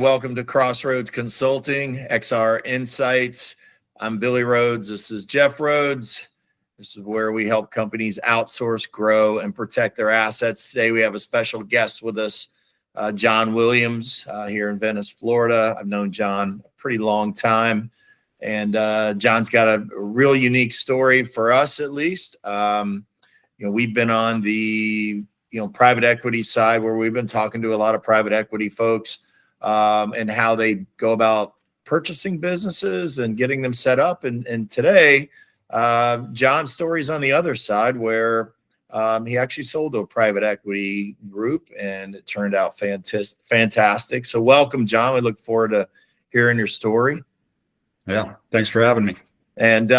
Welcome to Crossroads Consulting, XR Insights. I'm Billy Rhodes. This is Jeff Rhodes. This is where we help companies outsource, grow, and protect their assets. Today we have a special guest with us, John Williams, here in Venice, Florida. I've known John a pretty long time, and John's got a real unique story for us, at least. We've been on the private equity side where we've been talking to a lot of private equity folks. And how they go about purchasing businesses and getting them set up. And today, John's story is on the other side where he actually sold to a private equity group and it turned out fantastic. So welcome, John. We look forward to hearing your story. Yeah, thanks for having me. And,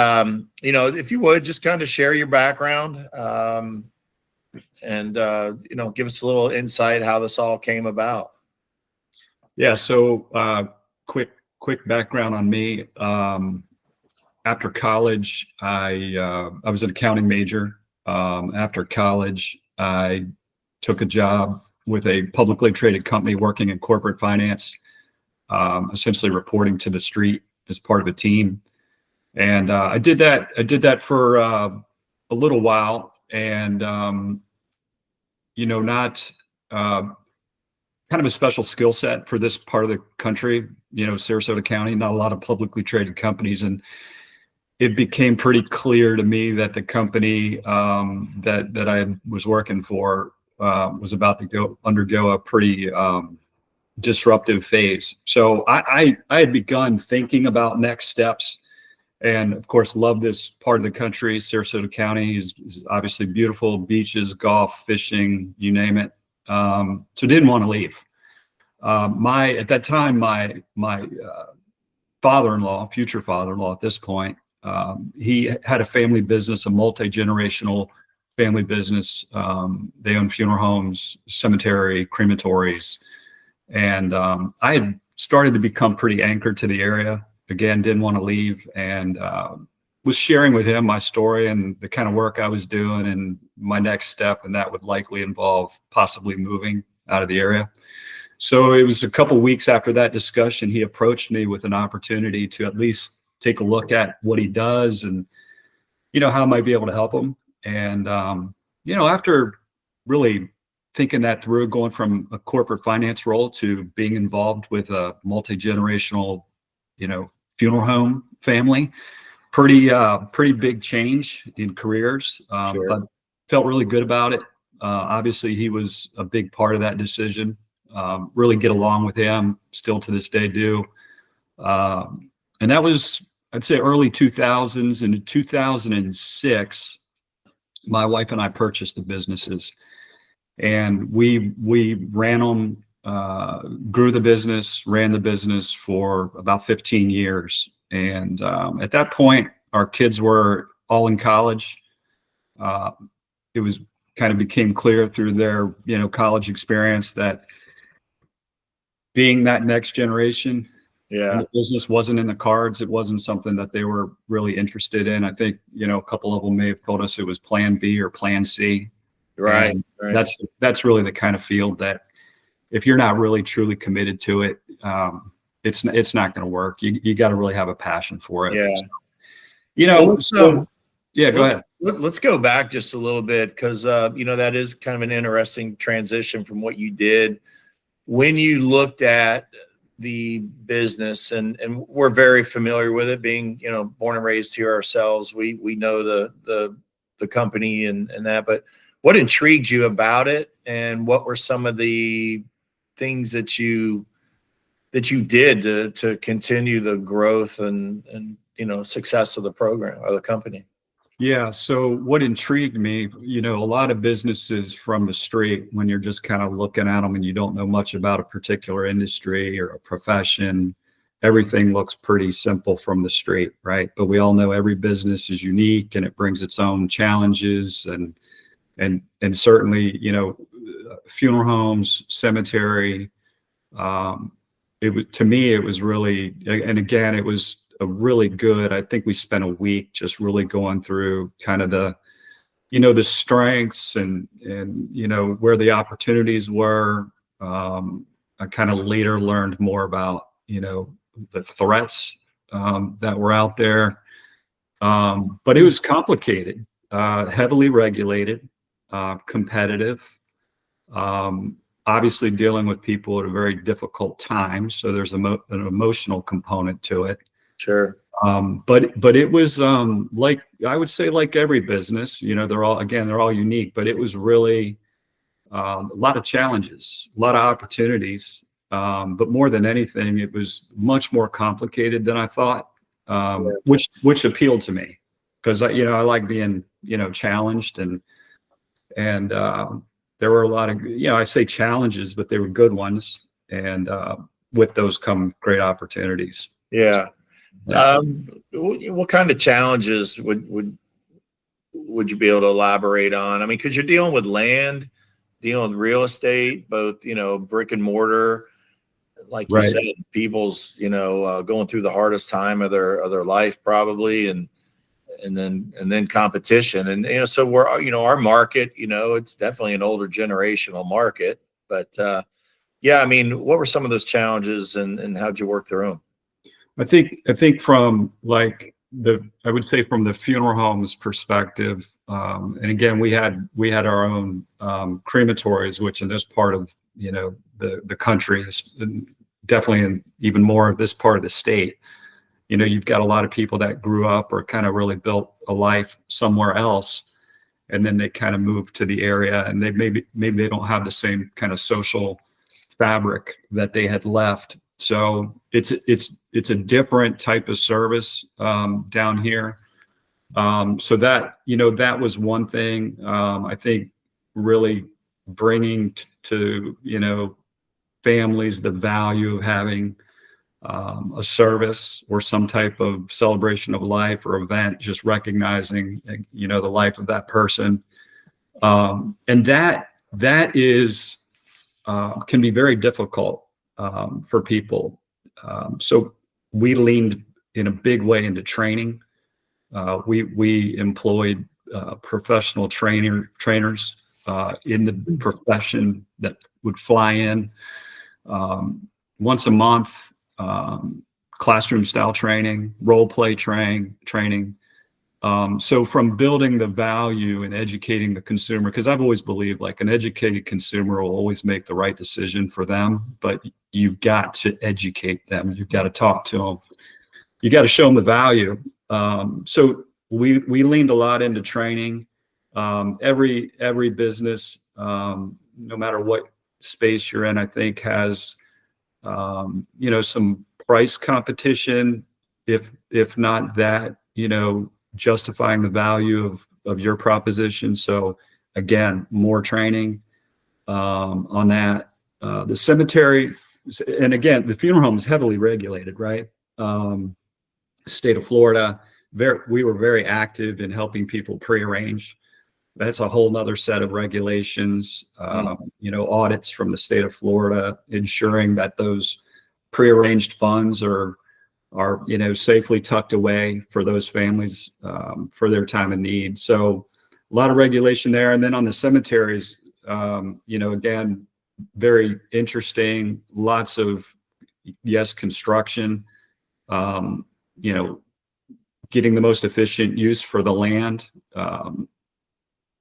if you would just kind of share your background and give us a little insight how this all came about. Yeah. So quick background on me. After college, I was an accounting major. After college, I took a job with a publicly traded company working in corporate finance, essentially reporting to the street as part of a team. And I did that for a little while, and not kind of a special skill set for this part of the country, Sarasota County, not a lot of publicly traded companies. And it became pretty clear to me that the company that I was working for was about to undergo a pretty disruptive phase. So I had begun thinking about next steps, and of course, love this part of the country. Sarasota County is obviously beautiful, beaches, golf, fishing, you name it. So didn't want to leave. At that time, my father-in-law, future father-in-law at this point, he had a family business, a multi-generational family business. They own funeral homes, cemetery, crematories. And I had started to become pretty anchored to the area. Again, didn't want to leave, and was sharing with him my story and the kind of work I was doing and my next step, and that would likely involve possibly moving out of the area. So it was a couple of weeks after that discussion, he approached me with an opportunity to at least take a look at what he does and, how I might be able to help him. And, after really thinking that through, going from a corporate finance role to being involved with a multi-generational, funeral home family, pretty big change in careers, Sure. but felt really good about it. Obviously, he was a big part of that decision. Really get along with him, still to this day do. And that was, I'd say, early 2000s. And in 2006, my wife and I purchased the businesses, and we ran them, grew the business, ran the business for about 15 years. And at that point, our kids were all in college. It was kind of became clear through their, college experience that being that next generation, the business wasn't in the cards. It wasn't something that they were really interested in. I think, a couple of them may have told us it was plan B or plan C. Right. That's really the kind of field that if you're not really truly committed to it, it's not going to work. You got to really have a passion for it. Yeah. Go ahead. Let's go back just a little bit, because, that is kind of an interesting transition from what you did when you looked at the business, and we're very familiar with it, being, born and raised here ourselves. We know the company and that, but what intrigued you about it, and what were some of the things that you did to continue the growth and success of the program or the company? Yeah. So what intrigued me, a lot of businesses from the street, when you're just kind of looking at them and you don't know much about a particular industry or a profession, everything looks pretty simple from the street, right? But we all know every business is unique and it brings its own challenges, and certainly, funeral homes, cemetery. To me, it was really, and again, it was a really good, I think we spent a week just really going through kind of the the strengths and where the opportunities were. I kind of later learned more about, the threats that were out there. But it was complicated, heavily regulated, competitive, obviously dealing with people at a very difficult time. So there's an emotional component to it. Sure. But it was like, I would say, like every business, they're all unique, but it was really a lot of challenges, a lot of opportunities. But more than anything, it was much more complicated than I thought, which appealed to me, because I like being, challenged, and there were a lot of, I say challenges, but they were good ones. And with those come great opportunities. Yeah. Yeah. What kind of challenges would you be able to elaborate on? I mean, because you're dealing with land, dealing with real estate, both, brick and mortar, like you Right. said, people's, going through the hardest time of their life probably, and then competition. And, so we're, our market, it's definitely an older generational market, but yeah, I mean, what were some of those challenges, and how'd you work through them? I think from I would say from the funeral homes perspective, and again, we had our own crematories, which in this part of the country is definitely, in even more of this part of the state, you've got a lot of people that grew up or kind of really built a life somewhere else, and then they kind of moved to the area, and they maybe they don't have the same kind of social fabric that they had left. So it's a different type of service down here. So that, that was one thing. I think really bringing to families the value of having a service or some type of celebration of life or event, just recognizing, the life of that person. And that is, can be very difficult for people. So we leaned in a big way into training. We employed professional trainers in the profession that would fly in once a month, classroom style training, role play training. So from building the value and educating the consumer, because I've always believed like an educated consumer will always make the right decision for them, but you've got to educate them. You've got to talk to them. You got to show them the value. So we leaned a lot into training. Every business, no matter what space you're in, I think has, some price competition, if not that, justifying the value of your proposition. So again, more training on that. The cemetery, and again, the funeral home is heavily regulated, right? State of Florida, we were very active in helping people pre-arrange. That's a whole nother set of regulations, audits from the state of Florida, ensuring that those pre-arranged funds are safely tucked away for those families for their time of need. So a lot of regulation there. And then on the cemeteries, again, very interesting, lots of, construction, getting the most efficient use for the land.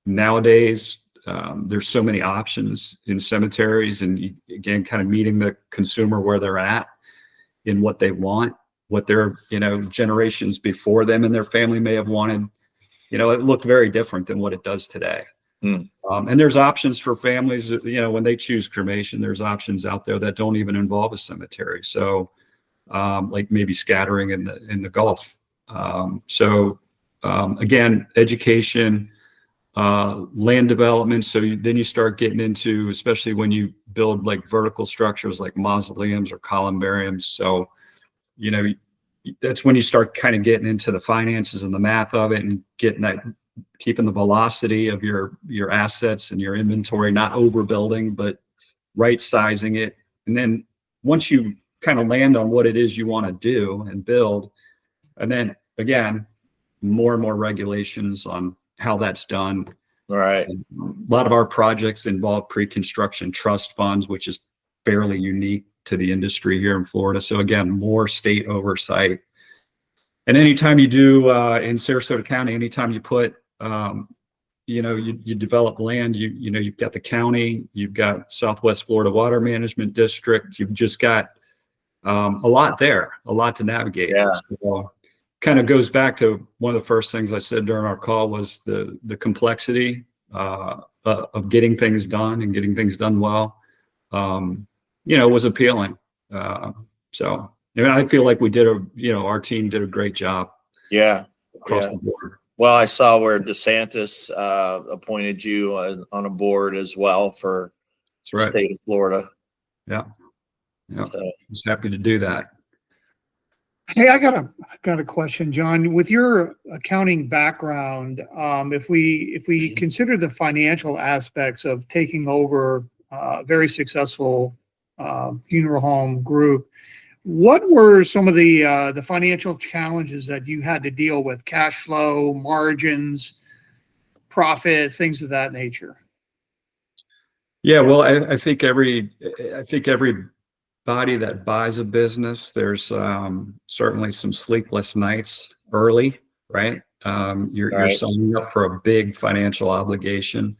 Nowadays, there's so many options in cemeteries, and again, kind of meeting the consumer where they're at in what they want, what their, generations before them and their family may have wanted. It looked very different than what it does today. And there's options for families, when they choose cremation, there's options out there that don't even involve a cemetery. So, like maybe scattering in the Gulf. Again, education, land development. So then you start getting into, especially when you build like vertical structures like mausoleums or columbariums. So, that's when you start kind of getting into the finances and the math of it, and keeping the velocity of your assets and your inventory, not overbuilding, but right sizing it. And then once you kind of land on what it is you want to do and build, and then again, more and more regulations on how that's done. Right. And a lot of our projects involve pre-construction trust funds, which is fairly unique to the industry here in Florida. So again, more state oversight. And anytime you do in Sarasota County, anytime you put, you develop land, you've got the county, you've got Southwest Florida Water Management District, you've just got a lot there, a lot to navigate. Yeah. So, kind of goes back to one of the first things I said during our call was the complexity of getting things done and getting things done well, was appealing. So I feel like we did our team did a great job. Yeah. Across the board. Well, I saw where DeSantis appointed you on a board as well for That's right. the state of Florida. Yeah. So. Just happy to do that. Hey, I got a question, John. With your accounting background, if we consider the financial aspects of taking over a very successful funeral home group, what were some of the financial challenges that you had to deal with? Cash flow, margins, profit, things of that nature. Yeah, well, I think everybody that buys a business, there's certainly some sleepless nights early, right? You're signing up for a big financial obligation.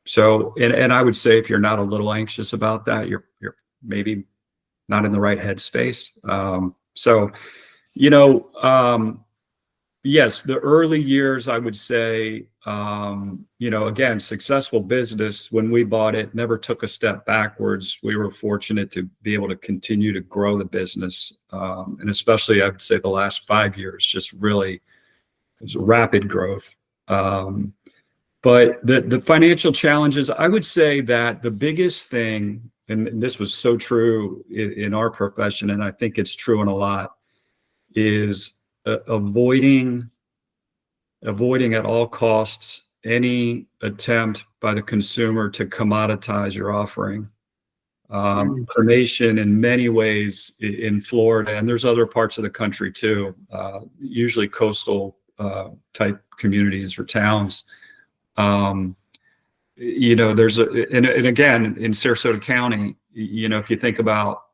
So I would say if you're not a little anxious about that, you're maybe not in the right headspace. Yes, the early years, I would say, again, successful business. When we bought it, never took a step backwards. We were fortunate to be able to continue to grow the business. And especially, I would say the last 5 years, just really, it was rapid growth. But the financial challenges, I would say that the biggest thing, and this was so true in our profession, and I think it's true in a lot, is avoiding at all costs any attempt by the consumer to commoditize your offering. Cremation in many ways in Florida, and there's other parts of the country too, usually coastal type communities or towns. There's and again, in Sarasota County, if you think about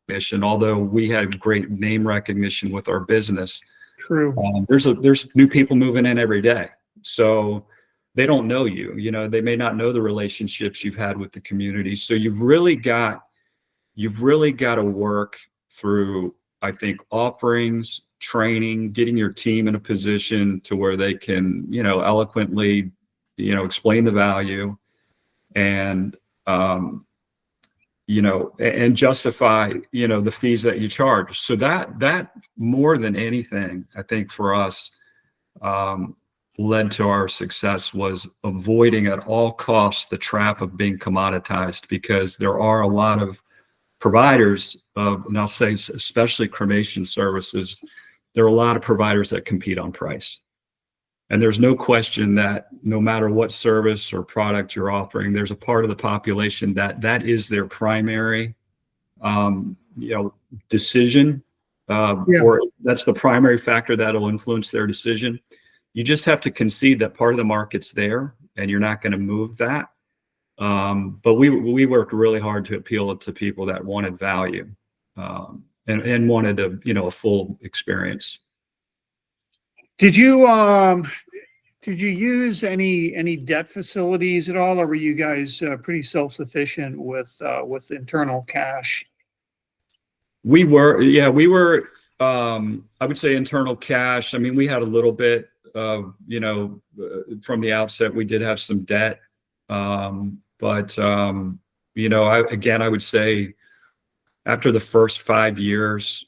mission, although we had great name recognition with our business, true. There's new people moving in every day. So they don't know you, they may not know the relationships you've had with the community. So you've really got to work through, I think, offerings, training, getting your team in a position to where they can, eloquently, explain the value and, and justify, the fees that you charge. So that more than anything, I think for us, led to our success was avoiding at all costs the trap of being commoditized, because there are a lot of providers of, and I'll say especially cremation services, there are a lot of providers that compete on price. And there's no question that no matter what service or product you're offering, there's a part of the population that is their primary, decision, or that's the primary factor that'll influence their decision. You just have to concede that part of the market's there, and you're not going to move that. But we worked really hard to appeal to people that wanted value, and wanted a full experience. Did you use any debt facilities at all, or were you guys pretty self-sufficient with internal cash? We were, I would say internal cash. I mean, we had a little bit of, from the outset, we did have some debt. But I would say after the first 5 years,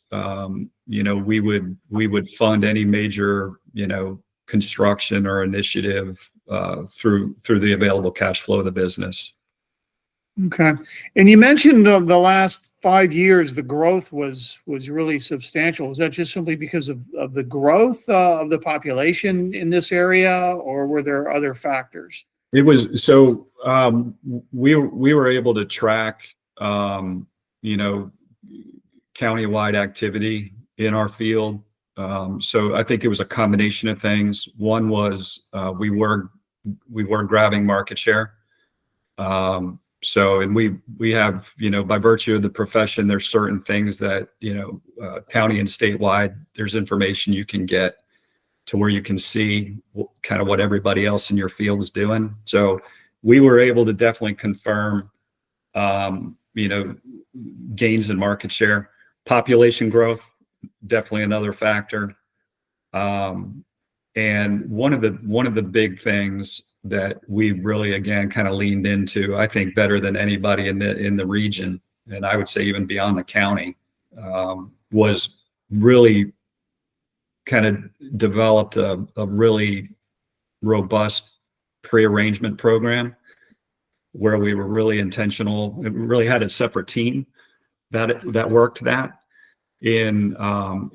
we would fund any major, construction or initiative through the available cash flow of the business. Okay. And you mentioned the last 5 years, the growth was really substantial. Is that just simply because of the growth of the population in this area, or were there other factors? It was, so we were able to track, countywide activity in our field. So I think it was a combination of things. One was we were grabbing market share. So, and we have, by virtue of the profession, there's certain things that, county and statewide, there's information you can get to where you can see kind of what everybody else in your field is doing. So we were able to definitely confirm, gains in market share. Population growth, definitely another factor. And one of the big things that we really, again, kind of leaned into, I think better than anybody in the region, and I would say even beyond the county, was really kind of developed a really robust pre-arrangement program where we were really intentional. It really had a separate team that worked that in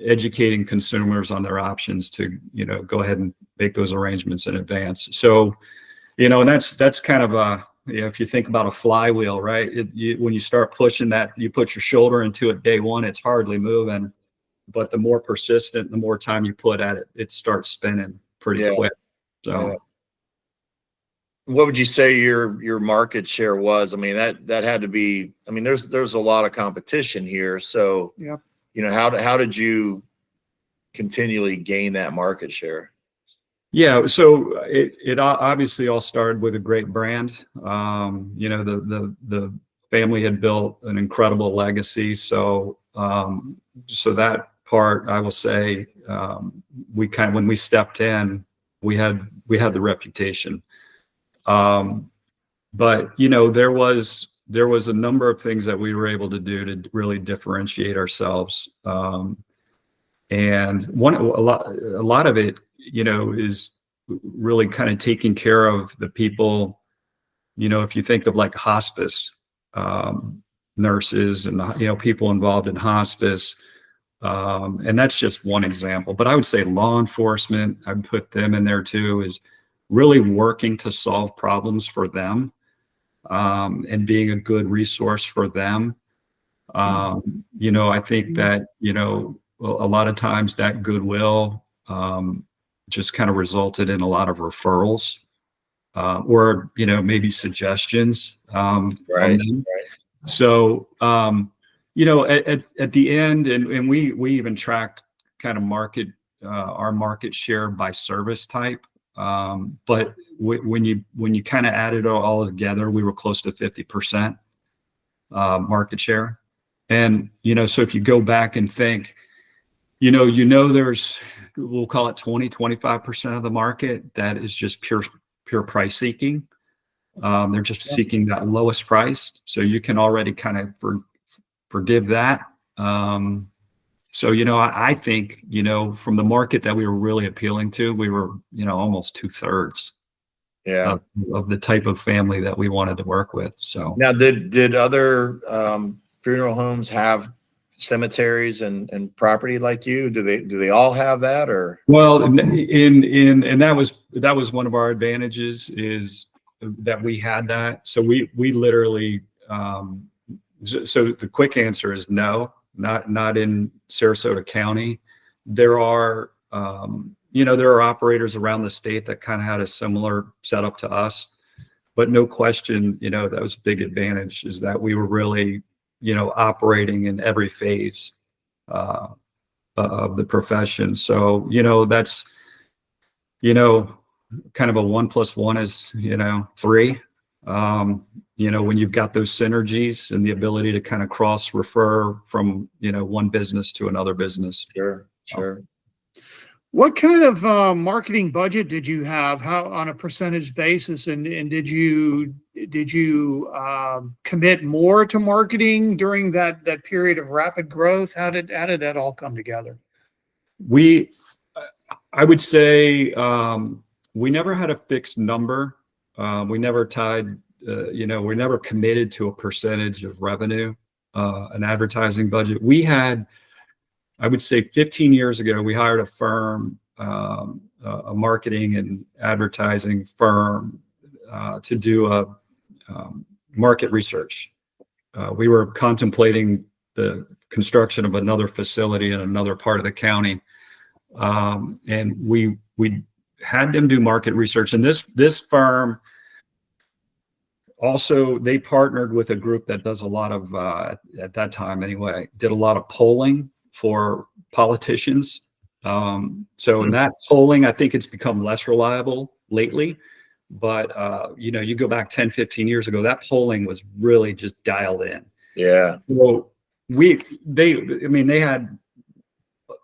educating consumers on their options to, go ahead and make those arrangements in advance. So, and that's kind of if you think about a flywheel, right? When you start pushing that, you put your shoulder into it day one, it's hardly moving, but the more persistent, the more time you put at it, it starts spinning pretty quick. So. Yeah. What would you say your market share was? I mean, that had to be, I mean, there's a lot of competition here. So, Yep. How did you continually gain that market share? Yeah, so it obviously all started with a great brand. The family had built an incredible legacy. So that part, I will say, when we stepped in, we had the reputation. But there was a number of things that we were able to do to really differentiate ourselves. And a lot of it, is really kind of taking care of the people, if you think of like hospice, nurses and, people involved in hospice. And that's just one example, but I would say law enforcement, I'd put them in there too, is really working to solve problems for them, and being a good resource for them. I think that, a lot of times that goodwill, just kind of resulted in a lot of referrals, or, maybe suggestions, from them. So, at the end, and we even tracked kind of our market share by service type. But when you kind of added it all together, we were close to 50% market share. And, so if you go back and think, there's, we'll call it 25% of the market that is just pure price seeking. They're just seeking that lowest price. So you can already kind of forgive that. So, I think, from the market that we were really appealing to, we were, almost 2/3 of the type of family that we wanted to work with. So now, did other funeral homes have cemeteries and property like you? Do they all have that, or? Well, and that was one of our advantages, is that we had that. So we literally, so the quick answer is no. Not in Sarasota County. There are operators around the state that kind of had a similar setup to us, but no question, that was a big advantage, is that we were really, operating in every phase of the profession. So, that's, kind of a 1 + 1 is, 3. When you've got those synergies and the ability to kind of cross refer from, one business to another business. Sure. What kind of marketing budget did you have? How, on a percentage basis, and did you commit more to marketing during that period of rapid growth? How did that all come together? I would say we never had a fixed number. We never tied, we never committed to a percentage of revenue, an advertising budget. We had, I would say 15 years ago, we hired a firm, a marketing and advertising firm, to do a market research. We were contemplating the construction of another facility in another part of the county. And we had them do market research. And this firm, also, they partnered with a group that does a lot of, at that time anyway, did a lot of polling for politicians. So in that polling, I think it's become less reliable lately. But, you go back 10, 15 years ago, that polling was really just dialed in. Yeah. So they had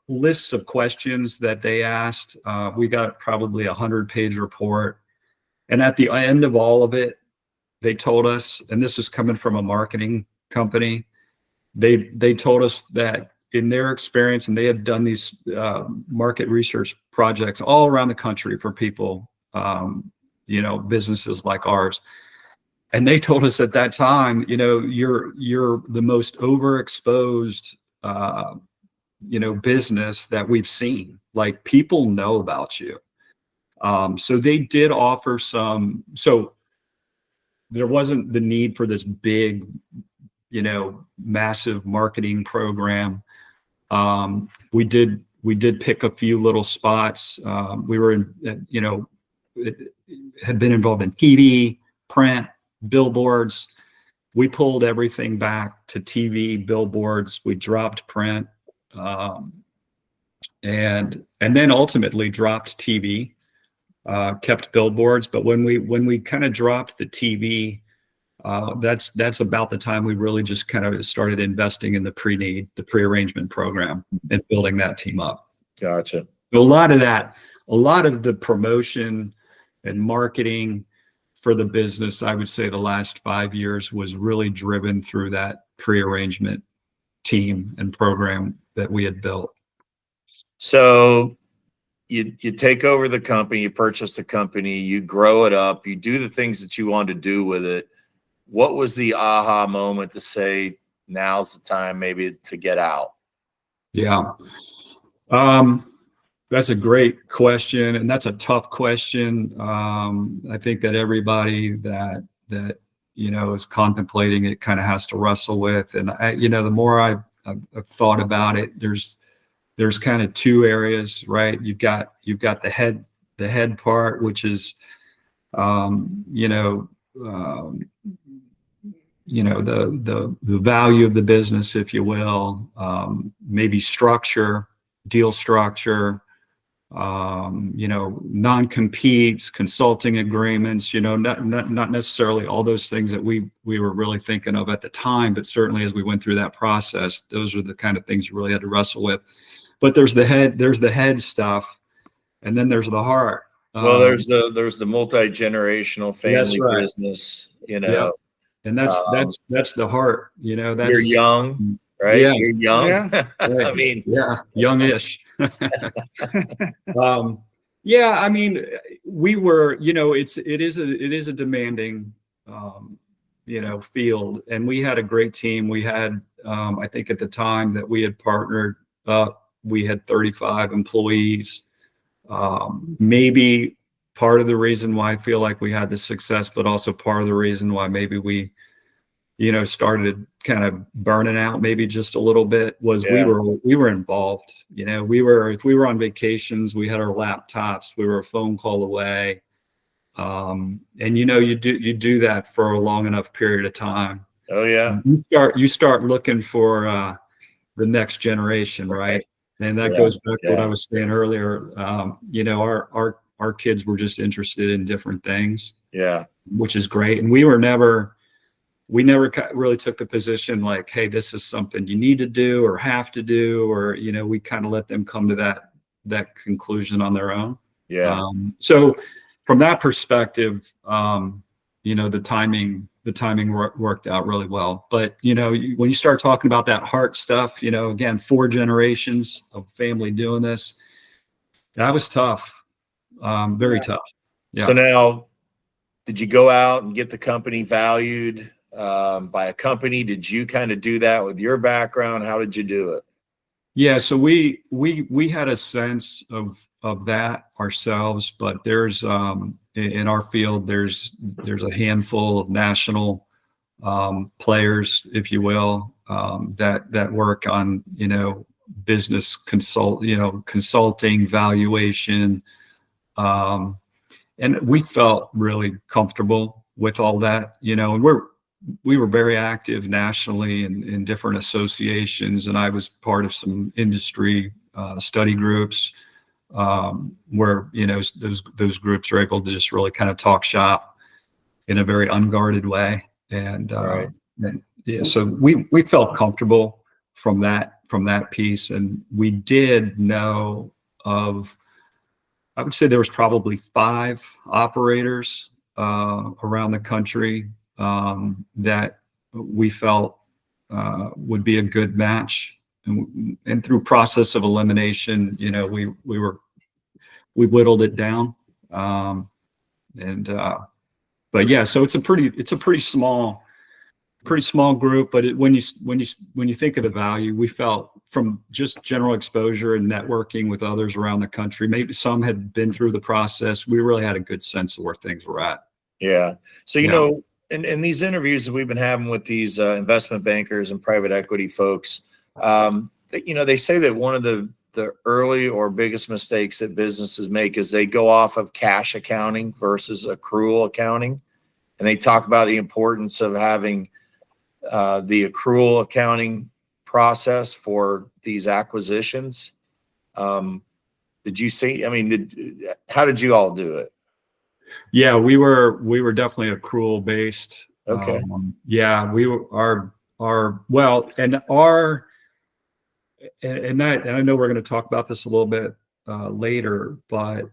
lists of questions that they asked. We got probably 100-page report. And at the end of all of it, they told us, and this is coming from a marketing company, they told us that in their experience, and they had done these market research projects all around the country for people, businesses like ours. And they told us at that time, you're the most overexposed, business that we've seen. Like, people know about you. So they did offer some, so there wasn't the need for this big, massive marketing program. We did pick a few little spots. We were had been involved in TV, print, billboards. We pulled everything back to TV, billboards. We dropped print, and then ultimately dropped TV. Kept billboards, but when we kind of dropped the TV, that's about the time we really just kind of started investing in the pre-arrangement program and building that team up. Gotcha. A lot of the promotion and marketing for the business, I would say the last 5 years was really driven through that pre-arrangement team and program that we had built. So you take over the company, you purchase the company, you grow it up, you do the things that you want to do with it. What was the aha moment to say, now's the time maybe to get out? Yeah. That's a great question, and that's a tough question. I think that everybody that is contemplating it kind of has to wrestle with. And the more I've thought about it, there's kind of two areas, right? You've got the head part, which is the value of the business, if you will, maybe structure, deal structure, non-competes, consulting agreements, not necessarily all those things that we were really thinking of at the time, but certainly as we went through that process, those are the kind of things you really had to wrestle with. But there's the head stuff, and then there's the heart. Well, there's the multi-generational family business, Yeah. And that's the heart, that's, you're young, right? Yeah. You're young. Yeah. I mean, yeah, youngish. We were, it is a demanding, field, and we had a great team. We had, I think at the time that we had partnered up, we had 35 employees. Maybe part of the reason why I feel like we had the success, but also part of the reason why maybe we, started kind of burning out maybe just a little bit was we were involved. If we were on vacations, we had our laptops, we were a phone call away. And you do that for a long enough period of time. Oh yeah. You start looking for the next generation, right? And that goes back to what I was saying earlier. Our kids were just interested in different things. Yeah, which is great. And we never really took the position like, hey, this is something you need to do or have to do, or we kind of let them come to that conclusion on their own. Yeah. So from that perspective, the timing worked out really well. But when you start talking about that heart stuff, again, 4 generations of family doing this, that was tough. Very tough. Yeah. So now, did you go out and get the company valued by a company? Did you kind of do that with your background? How did you do it? Yeah, so we had a sense of that ourselves, but there's in our field there's a handful of national players, if you will, that work on business consulting, valuation, and we felt really comfortable with all that, and we were very active nationally in different associations, and I was part of some industry study groups where those groups are able to just really kind of talk shop in a very unguarded way, and Right. yeah, so we felt comfortable from that piece, and we did know of, I would say there was probably 5 operators around the country that we felt would be a good match, and through process of elimination, we whittled it down, and but yeah, so it's a pretty small group, but when you think of the value, we felt from just general exposure and networking with others around the country, maybe some had been through the process, we really had a good sense of where things were at. Yeah. So, Yeah. In these interviews that we've been having with these investment bankers and private equity folks, they say that one of the early or biggest mistakes that businesses make is they go off of cash accounting versus accrual accounting. And they talk about the importance of having the accrual accounting process for these acquisitions. Did you see, how did you all do it? Yeah, we were definitely accrual based. Okay. Yeah, we were our well, and our and I know we're going to talk about this a little bit later, but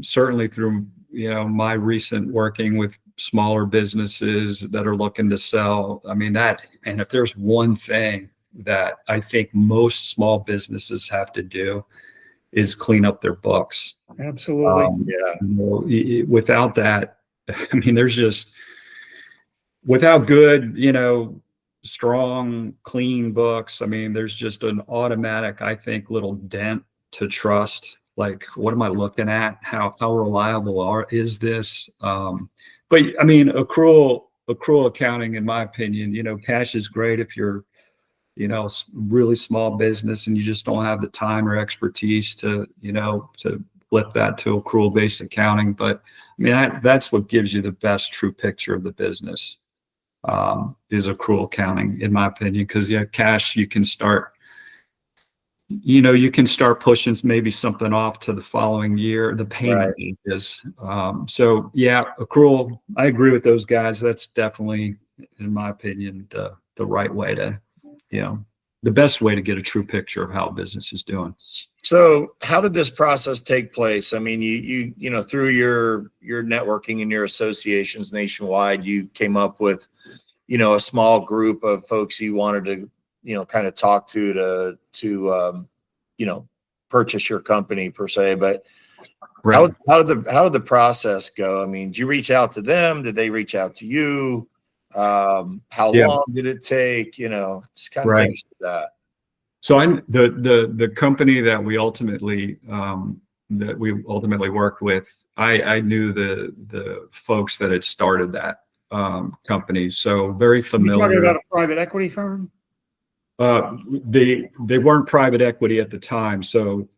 certainly through my recent working with smaller businesses that are looking to sell, and if there's one thing that I think most small businesses have to do is clean up their books. Absolutely. Without that, there's just, without good, strong, clean books, there's just an automatic, I think, little dent to trust. Like, what am I looking at? How reliable is this? But accrual accounting, in my opinion, cash is great if you're, really small business and you just don't have the time or expertise to flip that to accrual based accounting. But that's what gives you the best true picture of the business, is accrual accounting, in my opinion, because cash, you can start pushing maybe something off to the following year, the payment is. So yeah, accrual, I agree with those guys. That's definitely, in my opinion, the right way to, the best way to get a true picture of how a business is doing. So how did this process take place? You through your networking and your associations nationwide, you came up with, a small group of folks you wanted to, kind of talk to purchase your company per se. But Right. how did the process go? Did you reach out to them? Did they reach out to you? How long did it take? Just kind of take us through that. So the company that we ultimately worked with, I knew the folks that had started that company, so very familiar. You're talking about a private equity firm? They weren't private equity at the time, so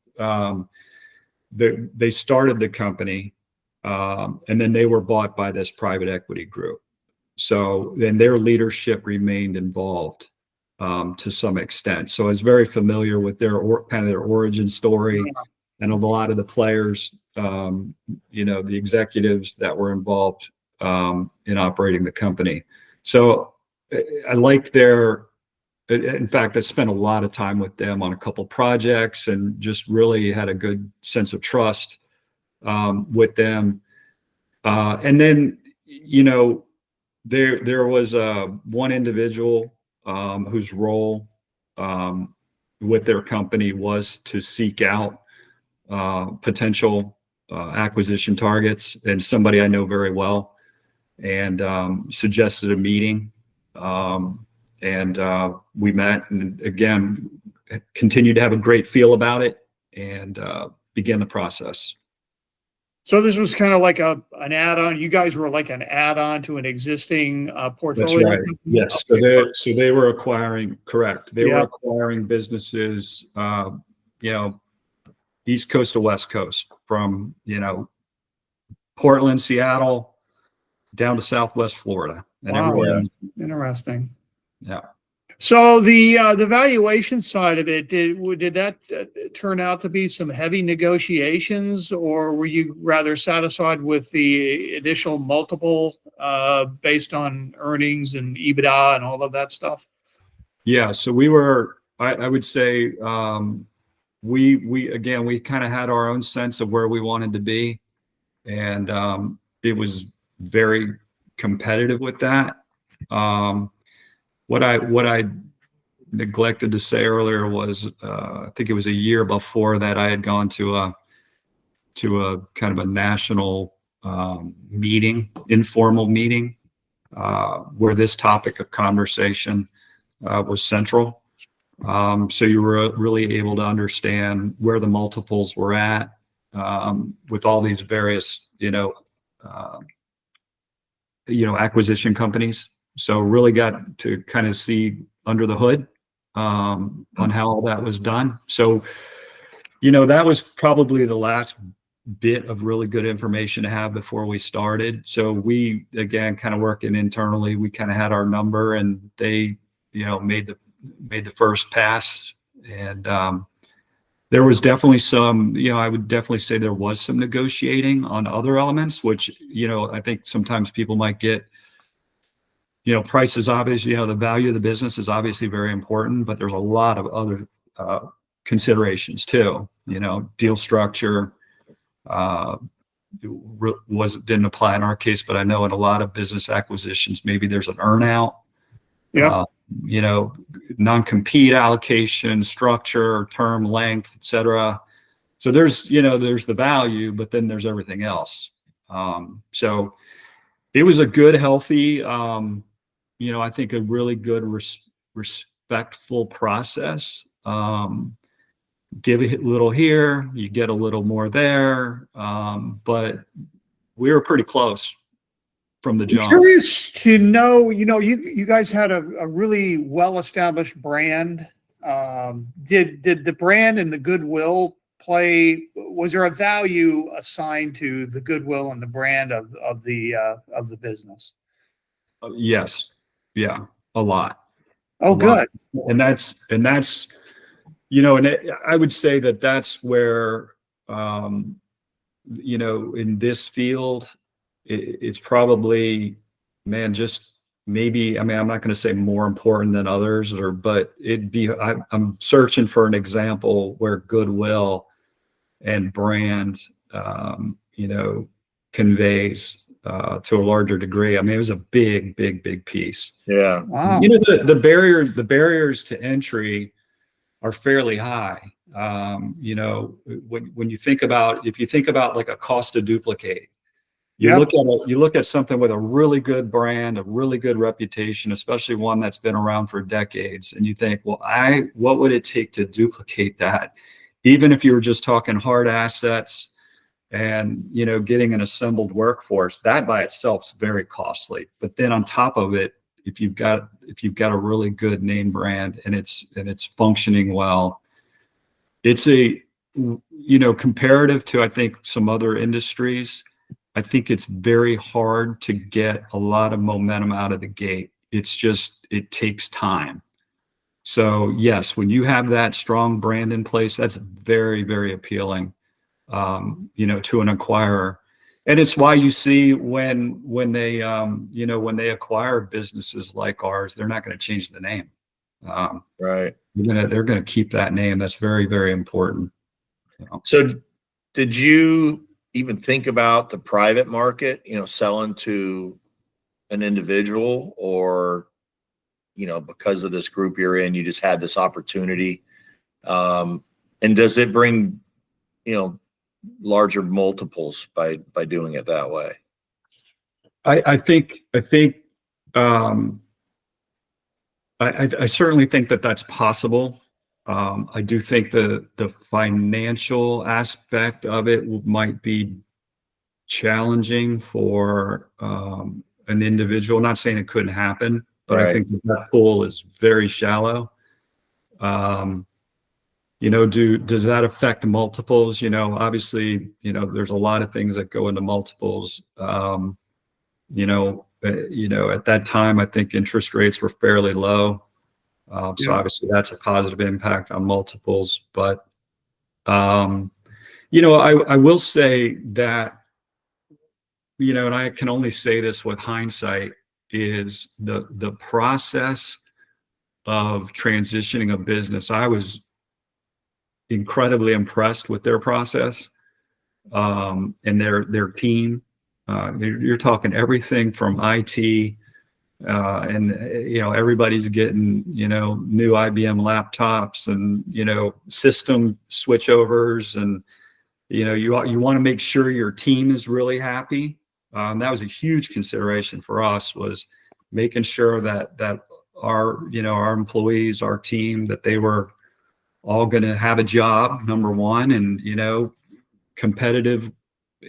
they started the company, and then they were bought by this private equity group. So then their leadership remained involved to some extent. So I was very familiar with their origin story, and a lot of the players, the executives that were involved in operating the company. So I liked in fact, I spent a lot of time with them on a couple projects and just really had a good sense of trust with them. And then, there was one individual whose role with their company was to seek out potential acquisition targets, and somebody I know very well, and suggested a meeting. And we met, and again, continued to have a great feel about it, and began the process. So this was kind of like an add-on. You guys were like an add-on to an existing portfolio. That's right. Yes. Okay. So they were acquiring, correct. They were acquiring businesses, East Coast to West Coast, from, Portland, Seattle, down to Southwest Florida and Wow. everywhere. Interesting. Yeah. So the valuation side of it, did that turn out to be some heavy negotiations, or were you rather satisfied with the initial multiple based on earnings and EBITDA and all of that stuff? Yeah. So we were, I would say, we kind of had our own sense of where we wanted to be, and it was very competitive with that. What I neglected to say earlier was, I think it was a year before that I had gone to a kind of a national meeting, informal meeting, where this topic of conversation was central. So you were really able to understand where the multiples were at with all these various, acquisition companies. So really got to kind of see under the hood on how all that was done. So, that was probably the last bit of really good information to have before we started. So we, again, kind of working internally, we kind of had our number, and they, made the first pass. And there was definitely some, I would definitely say there was some negotiating on other elements, which, I think sometimes people might get, price is obviously, the value of the business is obviously very important, but there's a lot of other considerations too, deal structure didn't apply in our case, but I know in a lot of business acquisitions, maybe there's an earnout, non-compete allocation, structure, term length, et cetera. So there's the value, but then there's everything else. So it was a good, healthy, I think a really good, respectful process. Give a little here, you get a little more there, but we were pretty close from the I'm jump. curious to know, you guys had a really well-established brand. Did the brand and the goodwill was there a value assigned to the goodwill and the brand of the business? Yes. Yeah. A lot. Oh, good. And that's, and I would say that's where, in this field, it's probably, man, just maybe, I'm not going to say more important than others, but I'm searching for an example where goodwill and brand, conveys to a larger degree. It was a big, big, big piece. Yeah. Wow. The barriers to entry are fairly high. When you think about, if you think about like a cost to duplicate, you look at something with a really good brand, a really good reputation, especially one that's been around for decades, and you think, well, what would it take to duplicate that? Even if you were just talking hard assets and getting an assembled workforce, that by itself is very costly. But then on top of it, if you've got a really good name brand and it's functioning well, it's comparative to, I think, some other industries, I think it's very hard to get a lot of momentum out of the gate. It takes time. So yes, when you have that strong brand in place, that's very, very appealing, to an acquirer. And it's why you see when they acquire businesses like ours, they're not going to change the name. Right. They're going to keep that name. That's very, very important. So did you even think about the private market, selling to an individual, or, because of this group you're in, you just had this opportunity? And does it bring, larger multiples by doing it that way? I certainly think that that's possible. I do think the financial aspect of it might be challenging for an individual. Not saying it couldn't happen, but Right. I think that pool is very shallow. Does that affect multiples? Obviously, there's a lot of things that go into multiples. At that time, I think interest rates were fairly low. So Yeah. obviously that's a positive impact on multiples. But, I will say that, and I can only say this with hindsight, is the process of transitioning a business. I was incredibly impressed with their process, and their team. You're talking everything from IT, and everybody's getting new IBM laptops and system switchovers, and you want to make sure your team is really happy. That was a huge consideration for us, was making sure that our employees, our team, that they were all going to have a job, number one, and competitive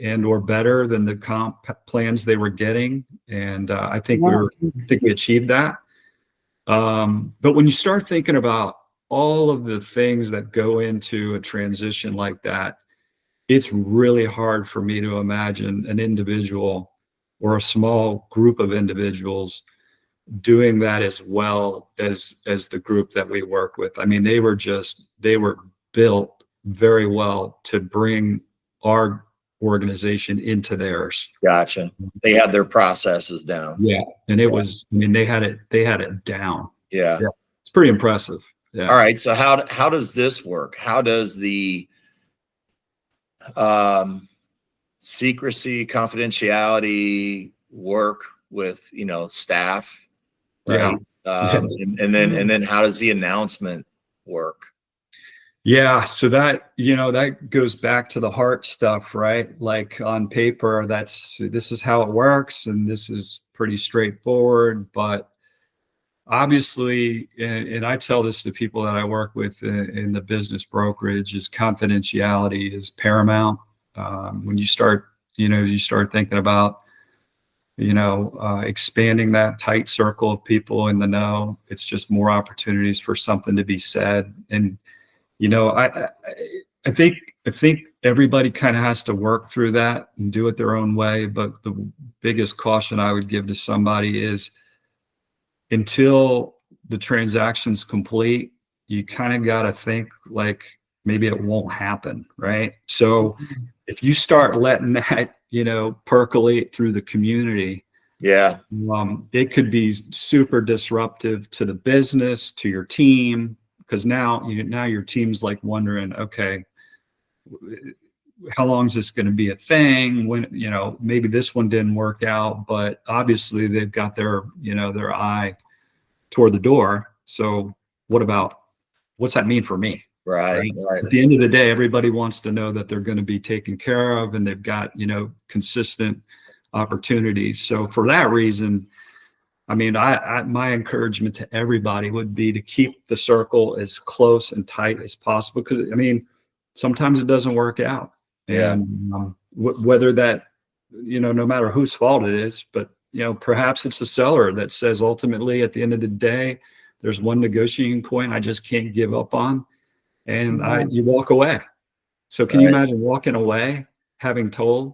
and or better than the comp plans they were getting. And I think we achieved that. But when you start thinking about all of the things that go into a transition like that, it's really hard for me to imagine an individual or a small group of individuals doing that as well as the group that we work with. I mean, they were built very well to bring our organization into theirs. Gotcha. They had their processes down. Yeah. And it was, I mean, they had it down. Yeah. It's pretty impressive. Yeah. All right. So how does this work? How does the secrecy, confidentiality work with, staff? Right. Yeah. And then how does the announcement work? Yeah. So that goes back to the heart stuff, right? Like on paper, this is how it works, and this is pretty straightforward, but obviously, and I tell this to people that I work with in the business brokerage, is confidentiality is paramount. When you start thinking about, expanding that tight circle of people in the know, it's just more opportunities for something to be said. And, I think everybody kind of has to work through that and do it their own way. But the biggest caution I would give to somebody is, until the transaction's complete, you kind of got to think like maybe it won't happen, right? So if you start letting that, percolate through the community, yeah, it could be super disruptive to the business, to your team, because now your team's like wondering, okay, how long is this going to be a thing? When, maybe this one didn't work out, but obviously they've got their eye toward the door. So what's that mean for me? Right. At the end of the day, everybody wants to know that they're going to be taken care of and they've got, consistent opportunities. So for that reason, I mean, my encouragement to everybody would be to keep the circle as close and tight as possible. Because, I mean, sometimes it doesn't work out. Yeah. And whether that, no matter whose fault it is, but, perhaps it's the seller that says, ultimately, at the end of the day, there's one negotiating point I just can't give up on. And you walk away. So can you imagine walking away, having told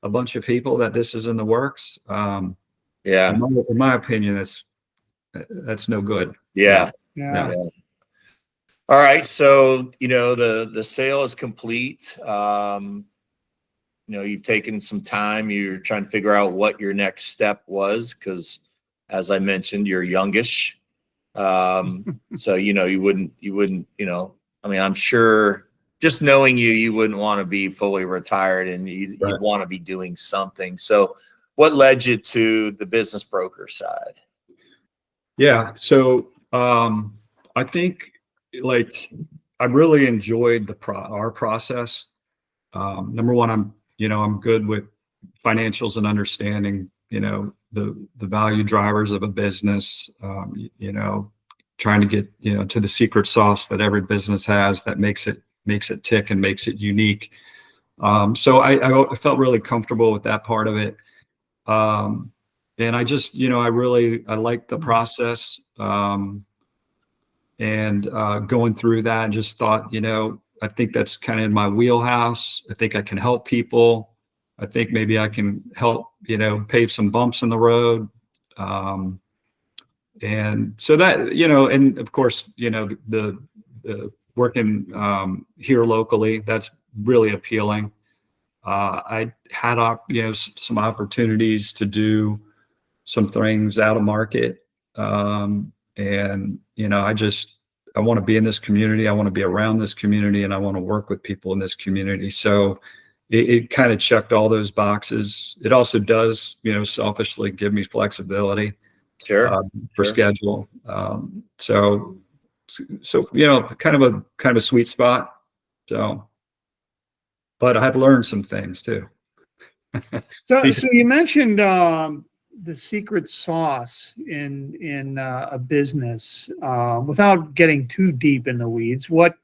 a bunch of people that this is in the works? Yeah. In my opinion, that's no good. Yeah. All right. So, the sale is complete. You've taken some time. You're trying to figure out what your next step was, because, as I mentioned, you're youngish. So, you wouldn't, I mean, I'm sure, just knowing you wouldn't want to be fully retired, and you'd want to be doing something. So what led you to the business broker side? Yeah. So I think, like, I really enjoyed our process. Number one, I'm good with financials and understanding, the value drivers of a business, trying to get, to the secret sauce that every business has that makes it tick and makes it unique. So I felt really comfortable with that part of it. And I just, I liked the process, and going through that, and just thought, I think that's kind of in my wheelhouse. I think I can help people. I think maybe I can help, pave some bumps in the road. And so that, and of course, the working here locally, that's really appealing. I had, some opportunities to do some things out of market. And, I want to be in this community. I want to be around this community, and I want to work with people in this community. So it kind of checked all those boxes. It also does, selfishly give me flexibility Sure. for Sure. schedule. So, kind of a sweet spot. So, but I've learned some things too. So you mentioned the secret sauce in a business. Without getting too deep in the weeds, what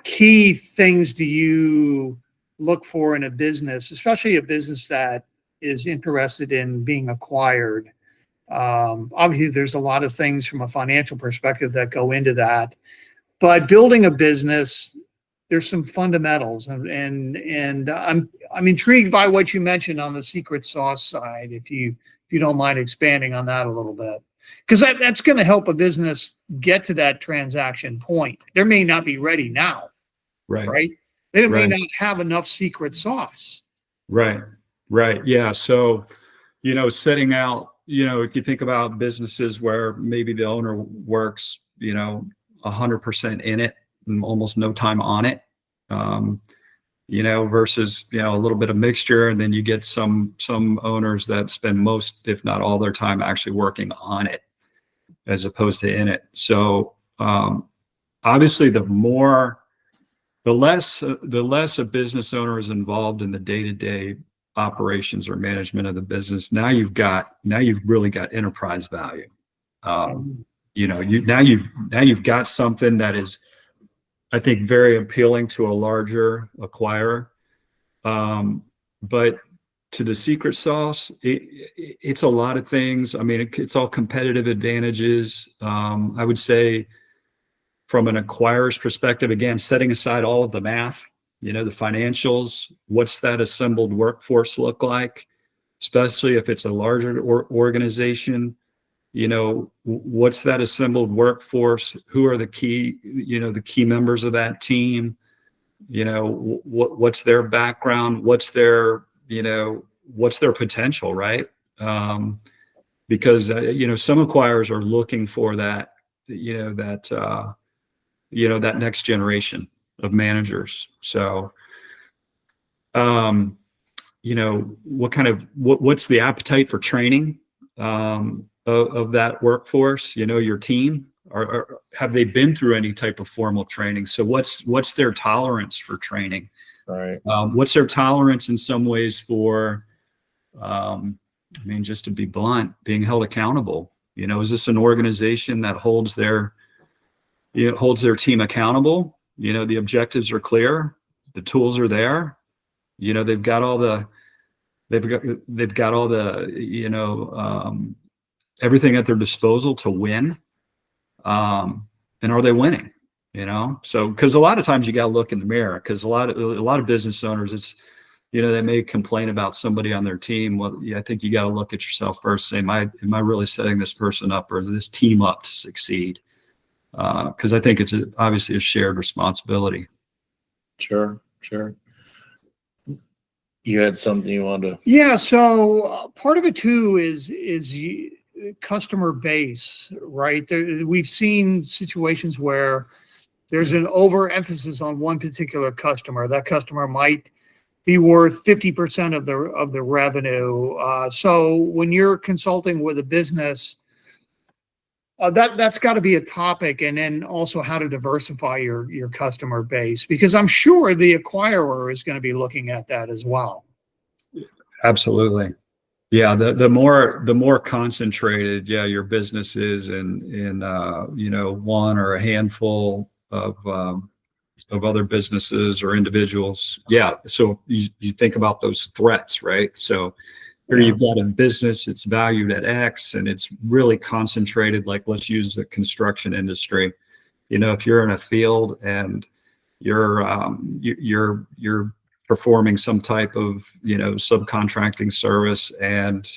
key things do you look for in a business, especially a business that is interested in being acquired? Obviously, there's a lot of things from a financial perspective that go into that, but building a business, there's some fundamentals, and I'm intrigued by what you mentioned on the secret sauce side. If you don't mind expanding on that a little bit, because that's going to help a business get to that transaction point. They may not be ready now, right? They may not have enough secret sauce. Right. Yeah. So, setting out, if you think about businesses where maybe the owner works, 100% in it and almost no time on it, versus, a little bit of mixture. And then you get some owners that spend most, if not all their time actually working on it as opposed to in it. So, obviously the less a business owner is involved in the day-to-day operations or management of the business, now you've really got enterprise value. You've got something that is, I think, very appealing to a larger acquirer. But to the secret sauce, it's a lot of things. I mean, it's all competitive advantages. I would say from an acquirer's perspective, again, setting aside all of the math, the financials, what's that assembled workforce look like, especially if it's a larger organization, what's that assembled workforce? Who are the key members of that team? What's their background? What's their potential, right? Because, some acquirers are looking for that, that next generation of managers. So, what's the appetite for training of that workforce? Your team, or have they been through any type of formal training? So what's their tolerance for training? Right. What's their tolerance in some ways for, just to be blunt, being held accountable? Is this an organization that holds their team accountable? The objectives are clear, the tools are there. They've got all the everything at their disposal to win. And are they winning? So, because a lot of times you got to look in the mirror, because a lot of business owners, it's, they may complain about somebody on their team. Well, yeah, I think you got to look at yourself first. Say, am I really setting this person up or this team up to succeed? Because I think it's obviously a shared responsibility. Sure. You had something you wanted to. Yeah. So part of it too is customer base, right? We've seen situations where there's an overemphasis on one particular customer. That customer might be worth 50% of the revenue. So when you're consulting with a business, that's got to be a topic, and then also how to diversify your customer base, because I'm sure the acquirer is going to be looking at that as well. Absolutely. Yeah, the more concentrated, your business is in one or a handful of other businesses or individuals. Yeah, so you think about those threats, right? So here you've got a business, it's valued at X, and it's really concentrated. Like, let's use the construction industry. If you're in a field and you're performing some type of, subcontracting service. And,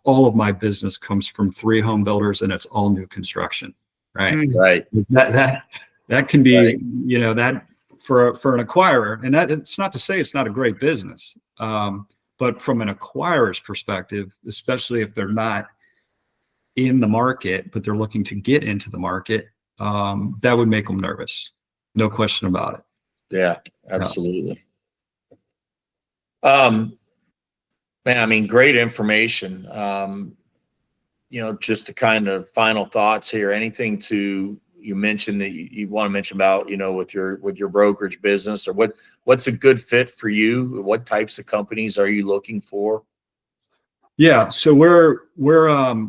all of my business comes from 3 home builders, and it's all new construction, right? Right. That can be, Right. that for an acquirer, and that it's not to say it's not a great business. But from an acquirer's perspective, especially if they're not in the market, but they're looking to get into the market, that would make them nervous. No question about it. Yeah, absolutely. Man, I mean, great information. Just to kind of final thoughts here, anything you mentioned that you want to mention about, with your brokerage business, or what's a good fit for you? What types of companies are you looking for? Yeah. So we're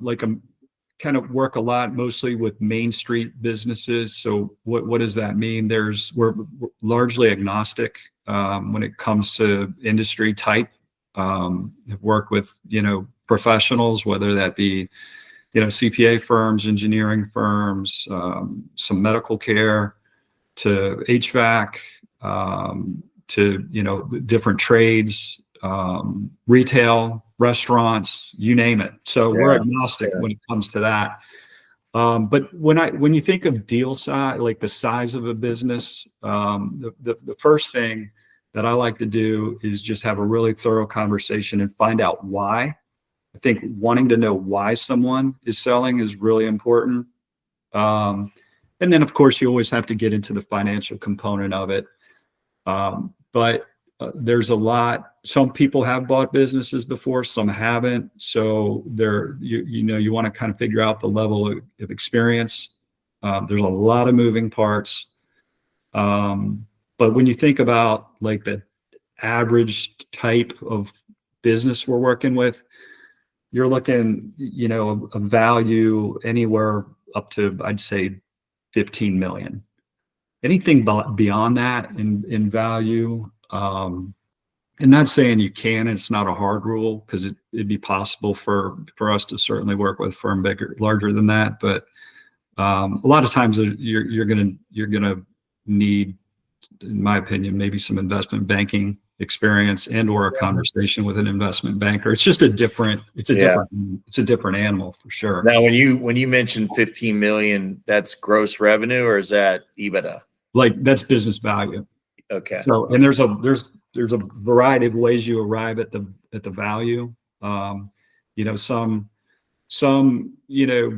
like kind of work a lot mostly with Main Street businesses. So what does that mean? We're largely agnostic when it comes to industry type. Work with, professionals, whether that be, CPA firms, engineering firms, some medical care, to HVAC, to, different trades, retail, restaurants, you name it. So we're agnostic when it comes to that. But when you think of deal size, like the size of a business, the first thing that I like to do is just have a really thorough conversation and find out why. I think wanting to know why someone is selling is really important. And then of course you always have to get into the financial component of it. But there's a lot. Some people have bought businesses before, some haven't. So you want to kind of figure out the level of experience. There's a lot of moving parts. But when you think about like the average type of business we're working with, you're looking, a value anywhere up to, I'd say, 15 million. Anything beyond that in value, and not saying you can, and it's not a hard rule, because it'd be possible for us to certainly work with a firm larger than that. But a lot of times you're gonna need, in my opinion, maybe some investment banking experience or a conversation with an investment banker. It's just a different animal for sure. Now, when you mentioned 15 million, that's gross revenue, or is that EBITDA? Like, that's business value. Okay. So, and there's a variety of ways you arrive at the value. Some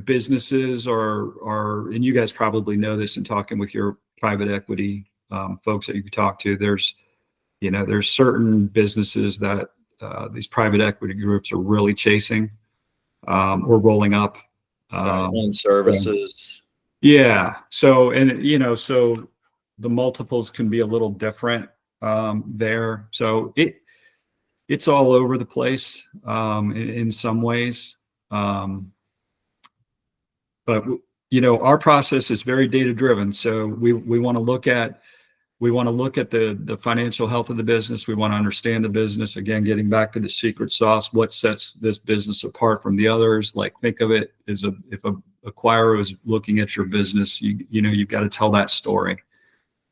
businesses are, and you guys probably know this in talking with your private equity folks that you talk to. There's certain businesses that these private equity groups are really chasing or rolling up. Home services. Yeah. So, so the multiples can be a little different there. So it's all over the place in some ways. But our process is very data driven. So we want to look at the financial health of the business. We want to understand the business. Again, getting back to the secret sauce, what sets this business apart from the others? Like, think of it as if a acquirer is looking at your business, you've got to tell that story.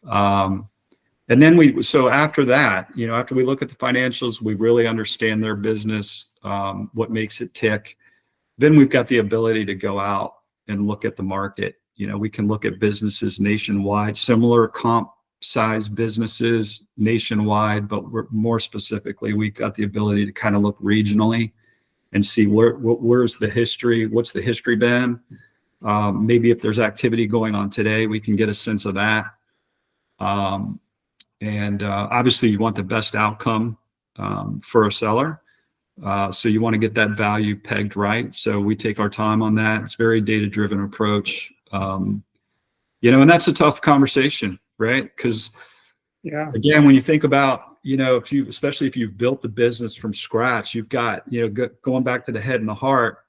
And then so after that, after we look at the financials, we really understand their business, what makes it tick. Then we've got the ability to go out and look at the market. We can look at businesses nationwide, similar comp size businesses nationwide, but more specifically, we've got the ability to kind of look regionally and see where's the history, what's the history been. Maybe if there's activity going on today, we can get a sense of that. And obviously you want the best outcome for a seller. So you want to get that value pegged right. So we take our time on that. It's a very data-driven approach. And that's a tough conversation, right? Because again, when you think about, especially if you've built the business from scratch, you've got, going back to the head and the heart.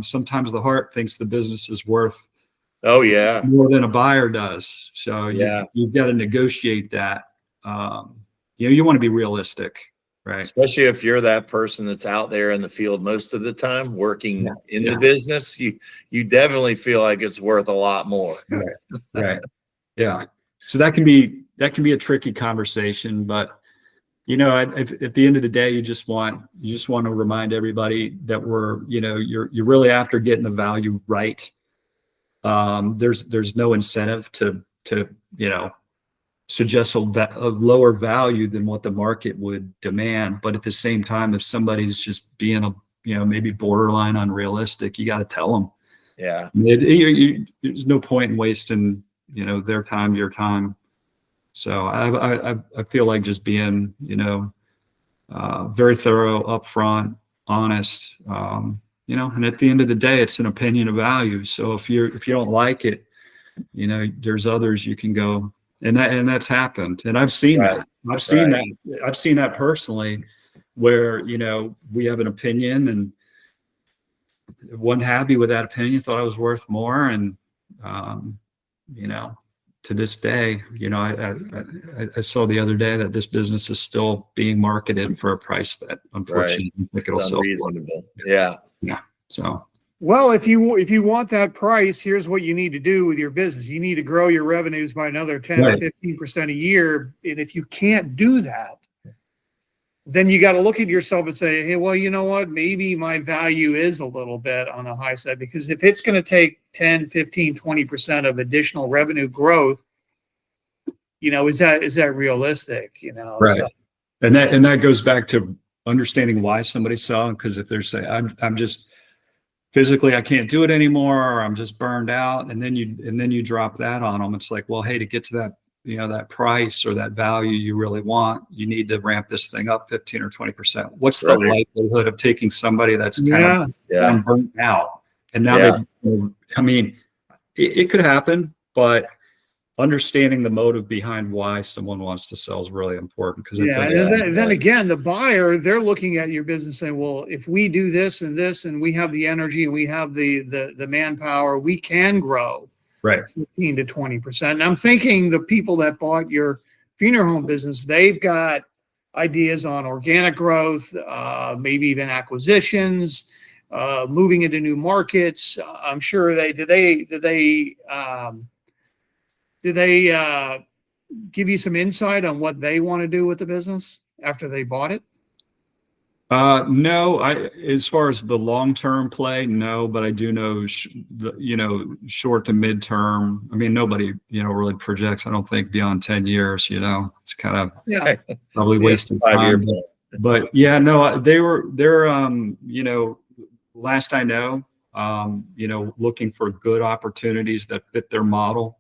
Sometimes the heart thinks the business is worth more than a buyer does. So you've got to negotiate that. You want to be realistic, right? Especially if you're that person that's out there in the field most of the time working in the business, you definitely feel like it's worth a lot more. Right. Yeah. So that can be a tricky conversation, but At the end of the day, you just want to remind everybody that you're really after getting the value right. There's no incentive to suggest a lower value than what the market would demand. But at the same time, if somebody's just being maybe borderline unrealistic, you got to tell them. Yeah. There's no point in wasting, their time, your time. So I feel like just being, very thorough, upfront, honest, and at the end of the day, it's an opinion of value. So if you don't like it, there's others you can go, and that's happened. And I've seen that. I've seen that personally, where, we have an opinion and wasn't happy with that opinion, thought I was worth more. And, to this day, I saw the other day that this business is still being marketed for a price that unfortunately I think it'll sell. Unreasonable. Yeah. Yeah. So, well, if you want that price, here's what you need to do with your business. You need to grow your revenues by another 10 or 15% a year. And if you can't do that, then you got to look at yourself and say, hey, well, you know what? Maybe my value is a little bit on the high side, because if it's going to take 10, 15, 20% of additional revenue growth, is that realistic? Right. So, and that goes back to understanding why somebody's selling. Because if they're saying, I'm just physically, I can't do it anymore, or I'm just burned out. And then you drop that on them. It's like, well, hey, to get to that, that price or that value you really want, you need to ramp this thing up 15 or 20%. What's the likelihood of taking somebody that's kind of burnt out? And now it could happen, but understanding the motive behind why someone wants to sell is really important. Because then again, the buyer, they're looking at your business saying, well, if we do this, and we have the energy and we have the manpower, we can grow. Right. 15 to 20%. And I'm thinking the people that bought your funeral home business, they've got ideas on organic growth, maybe even acquisitions, moving into new markets. I'm sure did they give you some insight on what they want to do with the business after they bought it? No, as far as the long-term play, no, but I do know, short to mid-term. I mean, nobody, really projects, I don't think, beyond 10 years, it's kind of probably wasting time. But yeah, no, they're, last I know, looking for good opportunities that fit their model.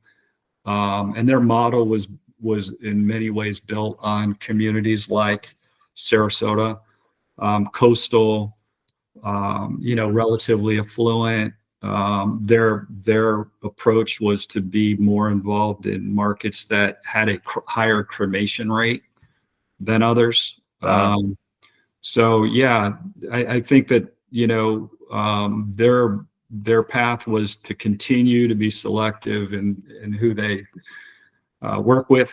And their model was in many ways built on communities like Sarasota, coastal, relatively affluent. Their approach was to be more involved in markets that had a higher cremation rate than others. So yeah, I think that, their path was to continue to be selective in who they work with.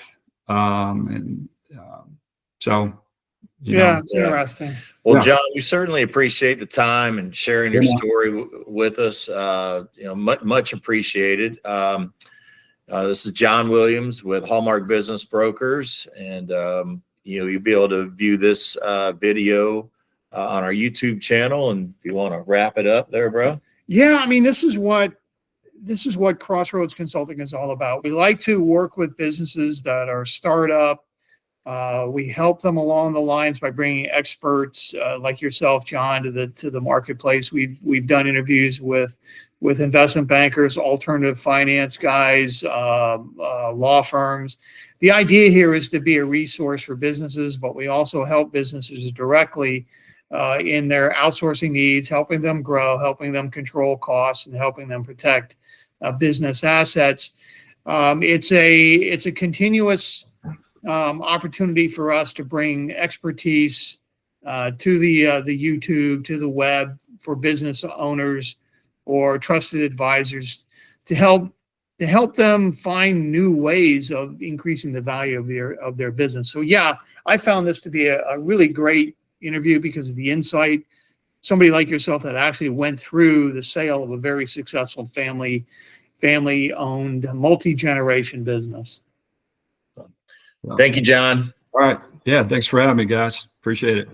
It's interesting. Well, John, we certainly appreciate the time and sharing your story with us. Much appreciated. This is John Williams with Hallmark Business Brokers, and you'll be able to view this video on our YouTube channel. And if you want to wrap it up there, bro. Yeah, I mean, this is what Crossroads Consulting is all about. We like to work with businesses that are startup. We help them along the lines by bringing experts like yourself, John, to the marketplace. We've done interviews with investment bankers, alternative finance guys, law firms. The idea here is to be a resource for businesses, but we also help businesses directly in their outsourcing needs, helping them grow, helping them control costs, and helping them protect business assets. It's a continuous opportunity for us to bring expertise to the YouTube, to the web, for business owners or trusted advisors to help them find new ways of increasing the value of their business. So yeah, I found this to be a really great interview because of the insight. Somebody like yourself that actually went through the sale of a very successful family-owned multi-generation business. Thank you, John. All right. Yeah, thanks for having me, guys. Appreciate it.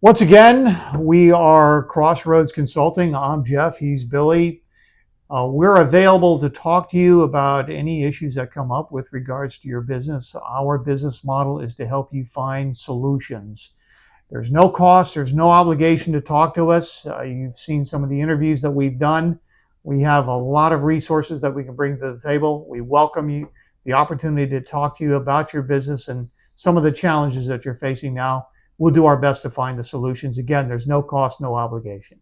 Once again, we are Crossroads Consulting. I'm Jeff. He's Billy. We're available to talk to you about any issues that come up with regards to your business. Our business model is to help you find solutions. There's no cost, there's no obligation to talk to us. You've seen some of the interviews that we've done. We have a lot of resources that we can bring to the table. We welcome you the opportunity to talk to you about your business and some of the challenges that you're facing now. We'll do our best to find the solutions. Again, there's no cost, no obligation.